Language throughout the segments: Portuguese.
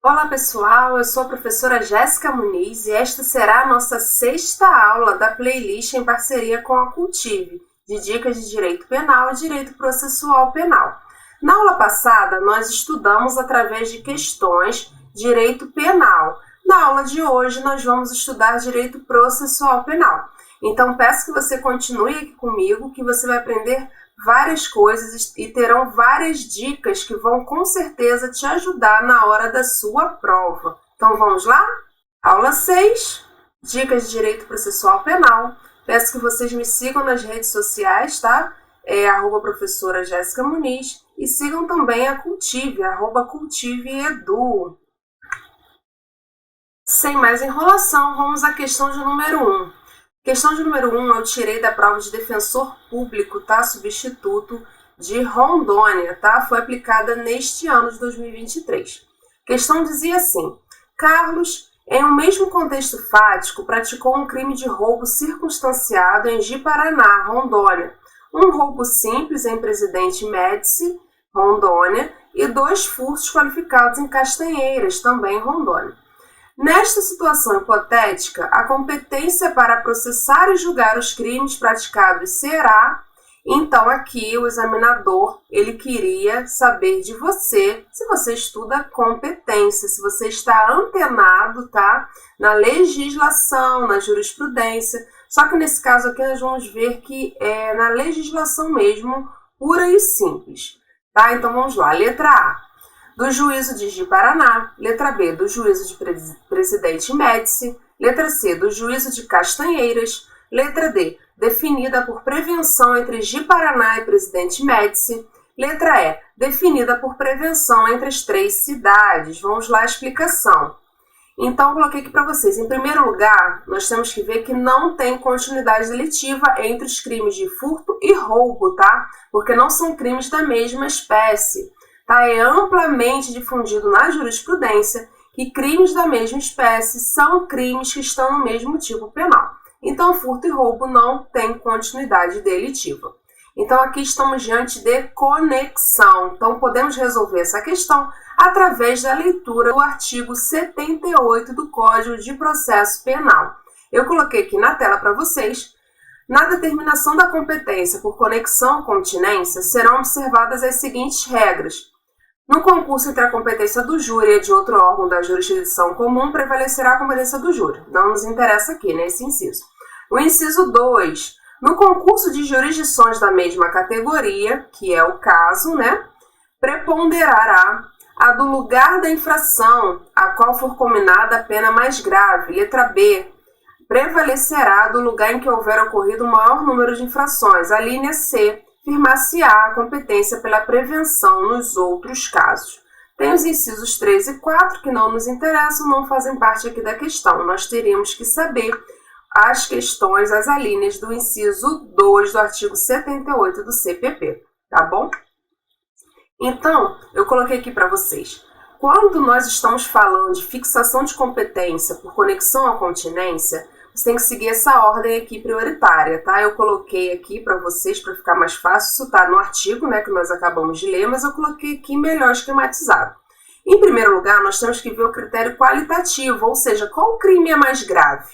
Olá pessoal, eu sou a professora Jéssica Muniz e esta será a nossa sexta aula da playlist em parceria com a Cultive, de dicas de direito penal e direito processual penal. Na aula passada, nós estudamos através de questões direito penal. Na aula de hoje, nós vamos estudar direito processual penal. Então, peço que você continue aqui comigo, que você vai aprender várias coisas e terão várias dicas que vão com certeza te ajudar na hora da sua prova. Então vamos lá? Aula 6, dicas de direito processual penal. Peço que vocês me sigam nas redes sociais, tá? @professora Jéssica Muniz e sigam também a Cultive, @cultiveedu. Sem mais enrolação, vamos à questão de número 1. Questão de número 1 eu tirei da prova de defensor público, tá? Substituto de Rondônia, tá? Foi aplicada neste ano de 2023. Questão dizia assim: Carlos, em um mesmo contexto fático, praticou um crime de roubo circunstanciado em Ji-Paraná, Rondônia. Um roubo simples em Presidente Médici, Rondônia, e 2 furtos qualificados em Castanheiras, também Rondônia. Nesta situação hipotética, a competência para processar e julgar os crimes praticados será, então aqui o examinador, ele queria saber de você, se você estuda competência, se você está antenado, tá, na legislação, na jurisprudência, só que nesse caso aqui nós vamos ver que é na legislação mesmo, pura e simples, tá? Então vamos lá, letra A. Do juízo de Ji-Paraná, letra B, do juízo de Presidente Médici, letra C, do juízo de Castanheiras, letra D, definida por prevenção entre Ji-Paraná e Presidente Médici, letra E, definida por prevenção entre as 3 cidades. Vamos lá a explicação. Então, eu coloquei aqui para vocês. Em primeiro lugar, nós temos que ver que não tem continuidade delitiva entre os crimes de furto e roubo, tá? Porque não são crimes da mesma espécie. Tá? É amplamente difundido na jurisprudência que crimes da mesma espécie são crimes que estão no mesmo tipo penal. Então, furto e roubo não tem continuidade delitiva. Então, aqui estamos diante de conexão. Então, podemos resolver essa questão através da leitura do artigo 78 do Código de Processo Penal. Eu coloquei aqui na tela para vocês. Na determinação da competência por conexão ou continência, serão observadas as seguintes regras. No concurso entre a competência do júri e de outro órgão da jurisdição comum, prevalecerá a competência do júri. Não nos interessa aqui, nesse inciso. O inciso 2. No concurso de jurisdições da mesma categoria, que é o caso, preponderará a do lugar da infração, a qual for combinada a pena mais grave. Letra B. Prevalecerá do lugar em que houver ocorrido o maior número de infrações. A linha C. Firmar-se-á a competência pela prevenção nos outros casos. Tem os incisos 3 e 4 que não nos interessam, não fazem parte aqui da questão. Nós teríamos que saber as questões, as alíneas do inciso 2 do artigo 78 do CPP, tá bom? Então, eu coloquei aqui para vocês. Quando nós estamos falando de fixação de competência por conexão à continência, você tem que seguir essa ordem aqui prioritária, tá? Eu coloquei aqui para vocês, para ficar mais fácil, isso tá no artigo, que nós acabamos de ler, mas eu coloquei aqui melhor esquematizado. Em primeiro lugar, nós temos que ver o critério qualitativo, ou seja, qual crime é mais grave?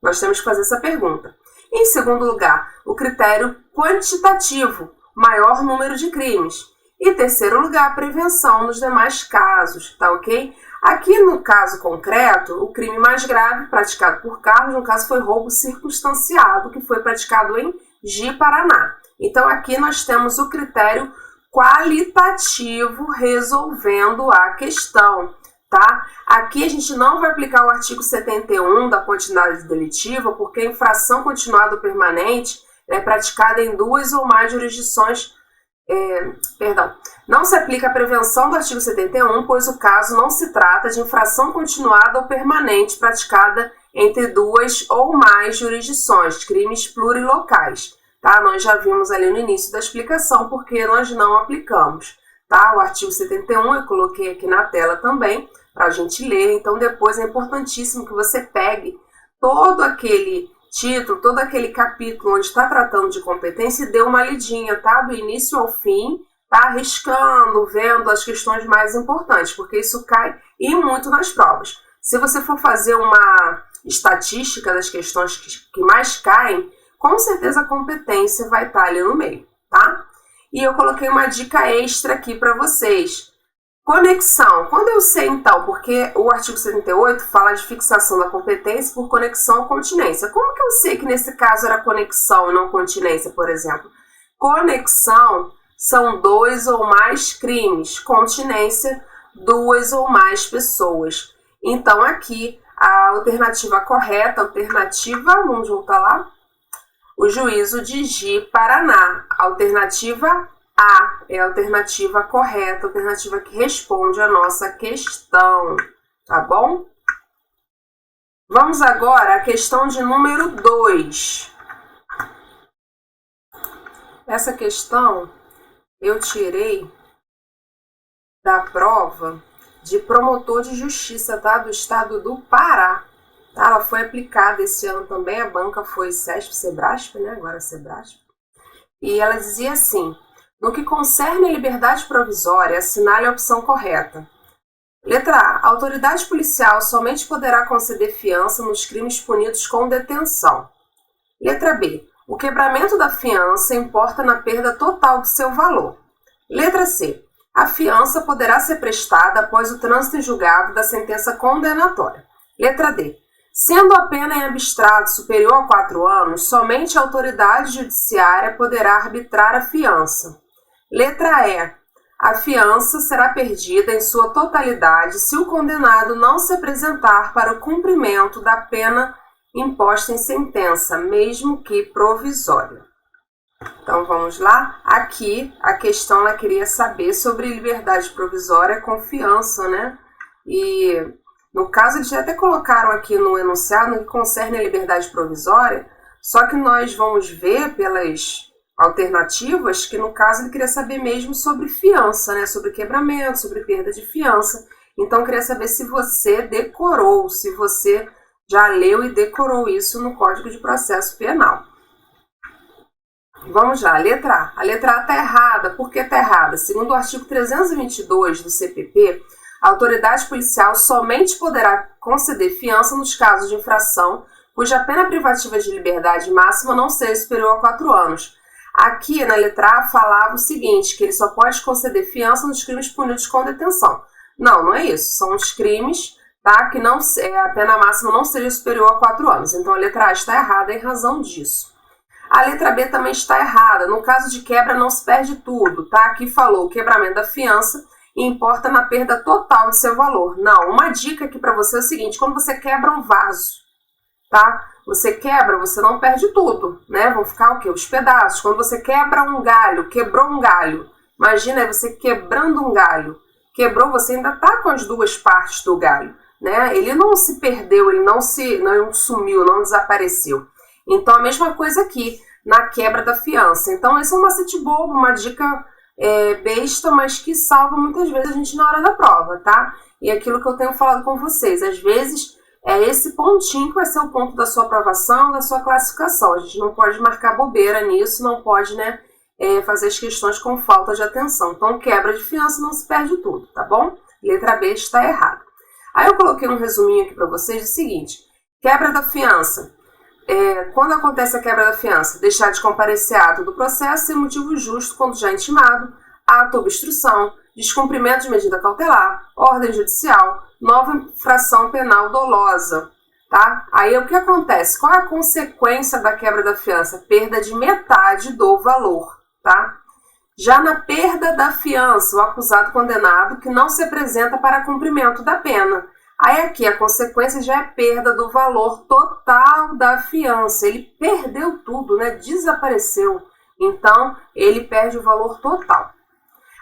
Nós temos que fazer essa pergunta. Em segundo lugar, o critério quantitativo, maior número de crimes. E terceiro lugar, a prevenção nos demais casos, tá ok? Aqui no caso concreto, o crime mais grave praticado por Carlos, no caso foi roubo circunstanciado, que foi praticado em Ji-Paraná. Então aqui nós temos o critério qualitativo resolvendo a questão, tá? Aqui a gente não vai aplicar o artigo 71 da quantidade delitiva, porque a infração continuada ou permanente é praticada em 2 ou mais jurisdições. Não se aplica a prevenção do artigo 71, pois o caso não se trata de infração continuada ou permanente praticada entre 2 ou mais jurisdições, crimes plurilocais, tá? Nós já vimos ali no início da explicação porque nós não aplicamos, tá? O artigo 71 eu coloquei aqui na tela também para a gente ler, então depois é importantíssimo que você pegue todo aquele título, todo aquele capítulo onde está tratando de competência e dê uma lidinha, tá? Do início ao fim, tá? Riscando, vendo as questões mais importantes, porque isso cai e muito nas provas. Se você for fazer uma estatística das questões que mais caem, com certeza a competência vai estar ali no meio, tá? E eu coloquei uma dica extra aqui para vocês. Conexão. Quando eu sei, então, porque o artigo 78 fala de fixação da competência por conexão ou continência. Como que eu sei que nesse caso era conexão e não continência, por exemplo? Conexão são 2 ou mais crimes. Continência, 2 ou mais pessoas. Então, aqui, a alternativa correta, vamos voltar lá? O juízo de Ji, Paraná. Alternativa A é a alternativa correta, a alternativa que responde a nossa questão, tá bom? Vamos agora à questão de número 2. Essa questão eu tirei da prova de promotor de justiça, tá? Do estado do Pará. Tá? Ela foi aplicada esse ano também, a banca foi Sebrasp, né? Agora Sebrasp. E ela dizia assim: no que concerne à liberdade provisória, assinale a opção correta. Letra A. A autoridade policial somente poderá conceder fiança nos crimes punidos com detenção. Letra B. O quebramento da fiança importa na perda total do seu valor. Letra C. A fiança poderá ser prestada após o trânsito em julgado da sentença condenatória. Letra D. Sendo a pena em abstrato superior a 4 anos, somente a autoridade judiciária poderá arbitrar a fiança. Letra E. A fiança será perdida em sua totalidade se o condenado não se apresentar para o cumprimento da pena imposta em sentença, mesmo que provisória. Então vamos lá. Aqui a questão ela queria saber sobre liberdade provisória com fiança, né? E no caso eles até colocaram aqui no enunciado no que concerne a liberdade provisória, só que nós vamos ver pelas alternativas que no caso ele queria saber mesmo sobre fiança, né? Sobre quebramento, sobre perda de fiança. Então eu queria saber se você decorou, se você já leu e decorou isso no Código de Processo Penal. Vamos lá, letra A. A letra A está errada. Por que está errada? Segundo o artigo 322 do CPP, a autoridade policial somente poderá conceder fiança nos casos de infração cuja pena privativa de liberdade máxima não seja superior a 4 anos. Aqui na letra A falava o seguinte, que ele só pode conceder fiança nos crimes punidos com detenção. Não, não é isso. São os crimes, tá, que não, a pena máxima não seja superior a 4 anos. Então a letra A está errada em razão disso. A letra B também está errada. No caso de quebra não se perde tudo, tá? Aqui falou o quebramento da fiança e importa na perda total de seu valor. Não, uma dica aqui para você é o seguinte, quando você quebra um vaso, tá? Você quebra, você não perde tudo, né? Vão ficar o quê? Os pedaços. Quando você quebra um galho, quebrou um galho, imagina aí você quebrando um galho. Quebrou, você ainda tá com as duas partes do galho, né? Ele não se perdeu, ele não sumiu, não desapareceu. Então, a mesma coisa aqui, na quebra da fiança. Então, esse é um macete bobo, uma dica besta, mas que salva muitas vezes a gente na hora da prova, tá? E aquilo que eu tenho falado com vocês, às vezes é esse pontinho que vai ser o ponto da sua aprovação, da sua classificação. A gente não pode marcar bobeira nisso, não pode, né, fazer as questões com falta de atenção. Então, quebra de fiança não se perde tudo, tá bom? Letra B está errada. Aí eu coloquei um resuminho aqui para vocês do seguinte, quebra da fiança. Quando acontece a quebra da fiança, deixar de comparecer ato do processo sem motivo justo quando já intimado, ato obstrução, descumprimento de medida cautelar, ordem judicial, nova infração penal dolosa, tá? Aí o que acontece? Qual é a consequência da quebra da fiança? Perda de metade do valor, tá? Já na perda da fiança, o acusado condenado que não se apresenta para cumprimento da pena. Aí aqui a consequência já é perda do valor total da fiança. Ele perdeu tudo, né? Desapareceu. Então, ele perde o valor total.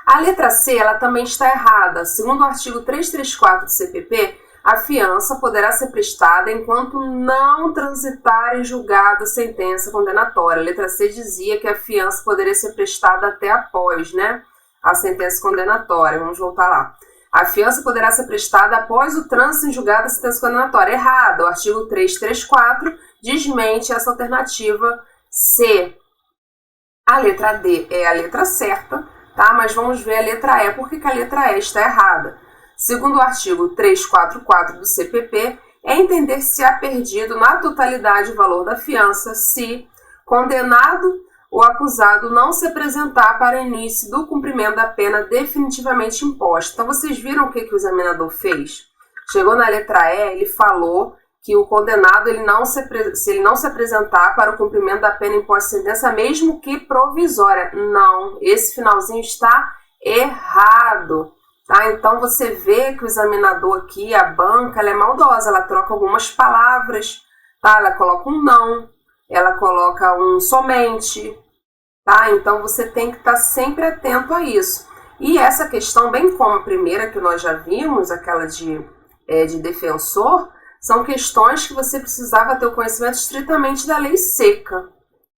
A letra C, ela também está errada. Segundo o artigo 334 do CPP, a fiança poderá ser prestada enquanto não transitar em julgado a sentença condenatória. A letra C dizia que a fiança poderia ser prestada até após, né, a sentença condenatória. Vamos voltar lá. A fiança poderá ser prestada após o trânsito em julgado da sentença condenatória. Errado. O artigo 334 desmente essa alternativa C. A letra D é a letra certa, tá? Mas vamos ver a letra E. Por que a letra E está errada? Segundo o artigo 344 do CPP, é entender se há perdido na totalidade o valor da fiança se condenado ou acusado não se apresentar para início do cumprimento da pena definitivamente imposta. Então, vocês viram o que o examinador fez? Chegou na letra E, ele falou que o condenado, se ele não se apresentar para o cumprimento da pena imposta em sentença, mesmo que provisória. Não, esse finalzinho está errado. Tá? Então, você vê que o examinador aqui, a banca, ela é maldosa, ela troca algumas palavras, tá? Ela coloca um não, ela coloca um somente, tá? Então, você tem que estar sempre atento a isso. E essa questão, bem como a primeira que nós já vimos, aquela de defensor, são questões que você precisava ter o conhecimento estritamente da lei seca,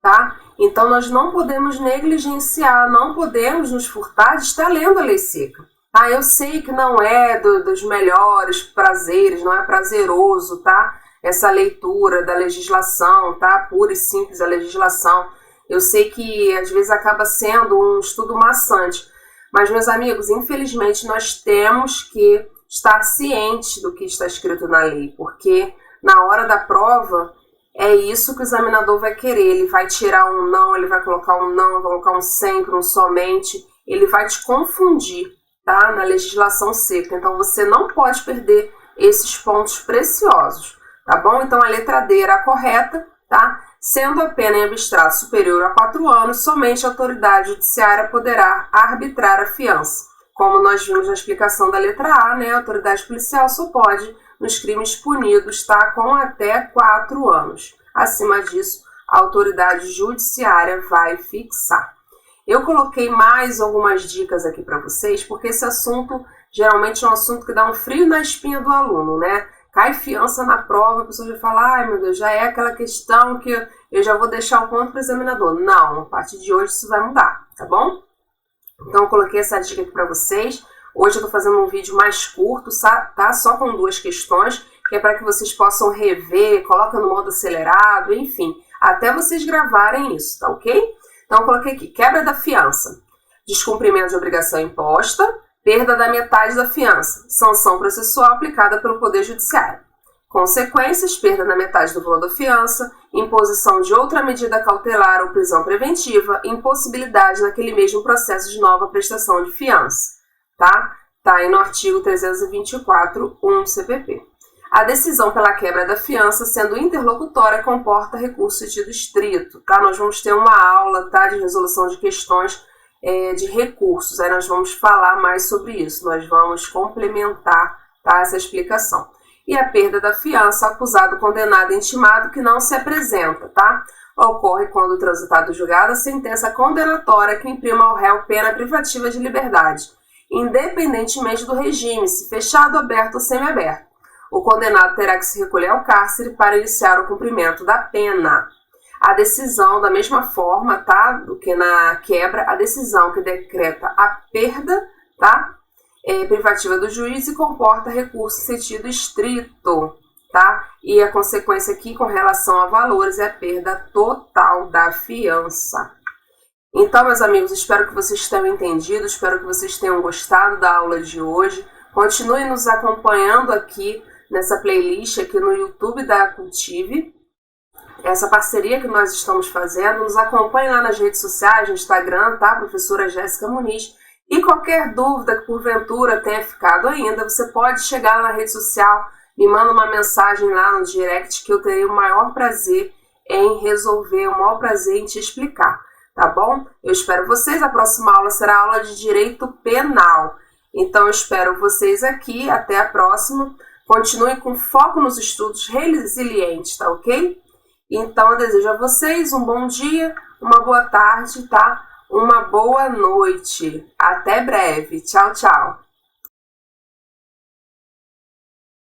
tá? Então, nós não podemos negligenciar, não podemos nos furtar de estar lendo a lei seca. Ah, eu sei que não é dos melhores prazeres, não é prazeroso, tá? Essa leitura da legislação, tá? Pura e simples a legislação. Eu sei que às vezes acaba sendo um estudo maçante. Mas, meus amigos, infelizmente nós temos que estar cientes do que está escrito na lei, porque na hora da prova é isso que o examinador vai querer. Ele vai tirar um não, ele vai colocar um não, vai colocar um sempre, um somente. Ele vai te confundir, tá? Na legislação seca. Então, você não pode perder esses pontos preciosos, tá bom? Então, a letra D era a correta, tá? Sendo a pena em abstrato superior a 4 anos, somente a autoridade judiciária poderá arbitrar a fiança. Como nós vimos na explicação da letra A, né? A autoridade policial só pode nos crimes punidos, tá? Com até 4 anos. Acima disso, a autoridade judiciária vai fixar. Eu coloquei mais algumas dicas aqui para vocês, porque esse assunto geralmente é um assunto que dá um frio na espinha do aluno, né? Cai fiança na prova, a pessoa já fala, ai meu Deus, já é aquela questão que eu já vou deixar o ponto para o examinador. Não, a partir de hoje isso vai mudar, tá bom? Então eu coloquei essa dica aqui para vocês. Hoje eu tô fazendo um vídeo mais curto, tá? Só com 2 questões, que é para que vocês possam rever, coloca no modo acelerado, enfim, até vocês gravarem isso, tá ok? Então, eu coloquei aqui, quebra da fiança, descumprimento de obrigação imposta, perda da metade da fiança, sanção processual aplicada pelo Poder Judiciário. Consequências, perda da metade do valor da fiança, imposição de outra medida cautelar ou prisão preventiva, impossibilidade naquele mesmo processo de nova prestação de fiança, tá? Tá aí no artigo 324.1 do CPP. A decisão pela quebra da fiança, sendo interlocutória, comporta recurso sentido estrito, tá? Nós vamos ter uma aula, tá, de resolução de questões de recursos, aí nós vamos falar mais sobre isso, nós vamos complementar, tá, essa explicação. E a perda da fiança, acusado, condenado, intimado que não se apresenta, tá? Ocorre quando transitado julgado a sentença condenatória que imprima ao réu pena privativa de liberdade, independentemente do regime, se fechado, aberto ou semiaberto. O condenado terá que se recolher ao cárcere para iniciar o cumprimento da pena. A decisão, da mesma forma, tá, do que na quebra, a decisão que decreta a perda, tá, é privativa do juiz e comporta recurso em sentido estrito, tá? E a consequência aqui com relação a valores é a perda total da fiança. Então, meus amigos, espero que vocês tenham entendido, espero que vocês tenham gostado da aula de hoje. Continue nos acompanhando aqui nessa playlist aqui no YouTube da Cultive, essa parceria que nós estamos fazendo. Nos acompanhe lá nas redes sociais, no Instagram, tá? Professora Jéssica Muniz. E qualquer dúvida que porventura tenha ficado ainda, você pode chegar lá na rede social, me manda uma mensagem lá no direct que eu terei o maior prazer em resolver, o maior prazer em te explicar, tá bom? Eu espero vocês, a próxima aula será a aula de Direito Penal. Então eu espero vocês aqui, até a próxima. Continue com foco nos estudos resilientes, tá ok? Então eu desejo a vocês um bom dia, uma boa tarde, tá? Uma boa noite. Até breve. Tchau, tchau.